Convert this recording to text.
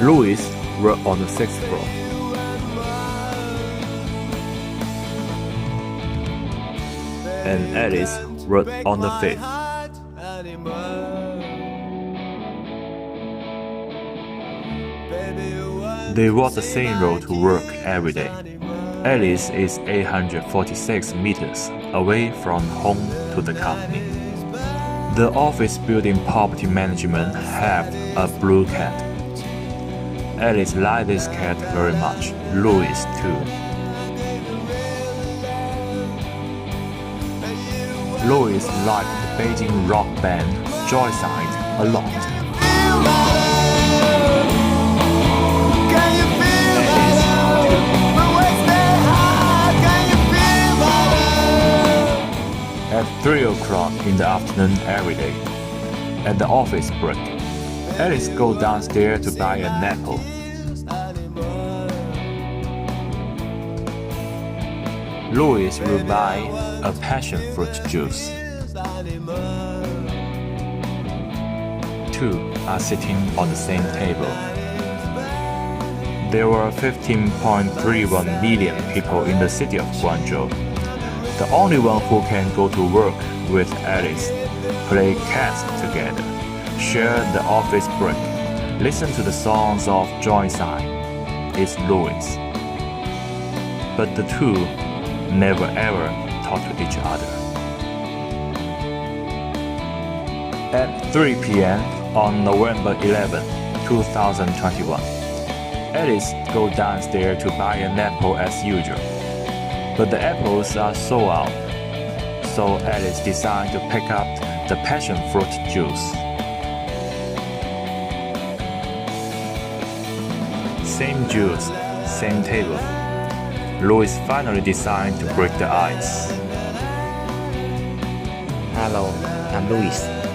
Louis were on the 6th floor. And Alice were on the 5th. They walk the same road to work every day. Alice is 846 meters away from home to the company. The office building property management have a blue cat. Alice likes this cat very much, Louis too. Louis liked the Beijing rock band Joyside a lot. At 3 o'clock in the afternoon every day, at the office break, Alice goes downstairs to buy an apple. Louis will buy a passion fruit juice. Two are sitting on the same table. There were 15.31 million people in the city of Guangzhou. The only one who can go to work with Alice, play cats together, share the office break, listen to the songs of Joyside is Louis. But the two never ever talk to each other. At 3 p.m. on November 11, 2021, Alice goes downstairs to buy an apple as usual. But the apples are sold out, so Alice decides to pick up the passion fruit juice. Same juice, same table. Louis finally decides to break the ice. Hello, I'm Louis.